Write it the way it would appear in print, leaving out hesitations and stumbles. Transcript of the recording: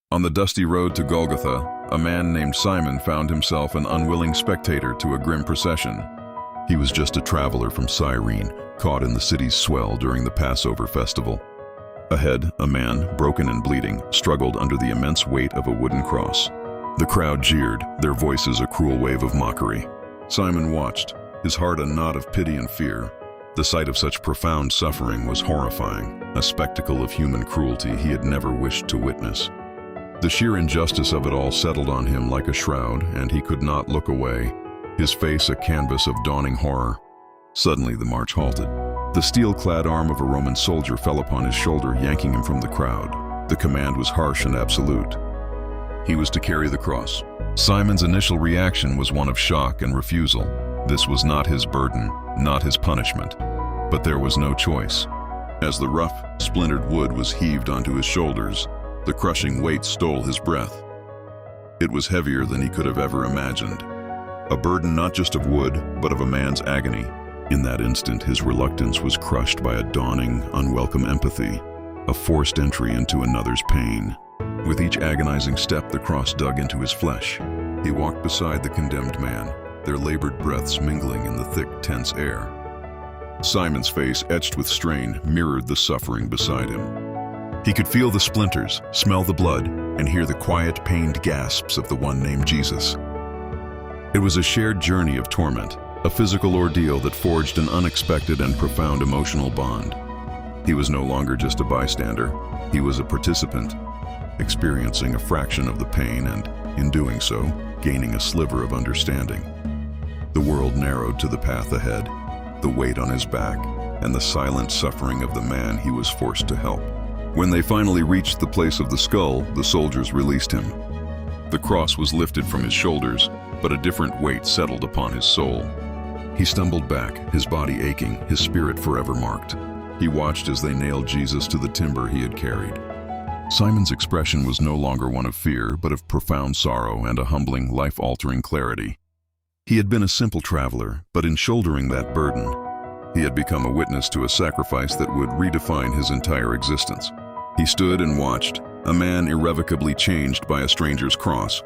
On the dusty road to Golgotha, a man named Simon found himself an unwilling spectator to a grim procession. He was just a traveler from Cyrene, caught in the city's swell during the Passover festival. Ahead, a man, broken and bleeding, struggled under the immense weight of a wooden cross. The crowd jeered, their voices a cruel wave of mockery. Simon watched, his heart a knot of pity and fear. The sight of such profound suffering was horrifying, a spectacle of human cruelty he had never wished to witness. The sheer injustice of it all settled on him like a shroud, and he could not look away, his face a canvas of dawning horror. Suddenly the march halted. The steel-clad arm of a Roman soldier fell upon his shoulder, yanking him from the crowd. The command was harsh and absolute. He was to carry the cross. Simon's initial reaction was one of shock and refusal. This was not his burden, not his punishment. But there was no choice. As the rough, splintered wood was heaved onto his shoulders, the crushing weight stole his breath. It was heavier than he could have ever imagined. A burden not just of wood, but of a man's agony. In that instant, his reluctance was crushed by a dawning, unwelcome empathy, a forced entry into another's pain. With each agonizing step, the cross dug into his flesh. He walked beside the condemned man, their labored breaths mingling in the thick, tense air. Simon's face, etched with strain, mirrored the suffering beside him. He could feel the splinters, smell the blood, and hear the quiet, pained gasps of the one named Jesus. It was a shared journey of torment, a physical ordeal that forged an unexpected and profound emotional bond. He was no longer just a bystander, he was a participant, experiencing a fraction of the pain and, in doing so, gaining a sliver of understanding. The world narrowed to the path ahead, the weight on his back, and the silent suffering of the man he was forced to help. When they finally reached the place of the skull, the soldiers released him. The cross was lifted from his shoulders, but a different weight settled upon his soul. He stumbled back, his body aching, his spirit forever marked. He watched as they nailed Jesus to the timber he had carried. Simon's expression was no longer one of fear, but of profound sorrow and a humbling, life-altering clarity. He had been a simple traveler, but in shouldering that burden, he had become a witness to a sacrifice that would redefine his entire existence. He stood and watched, a man irrevocably changed by a stranger's cross.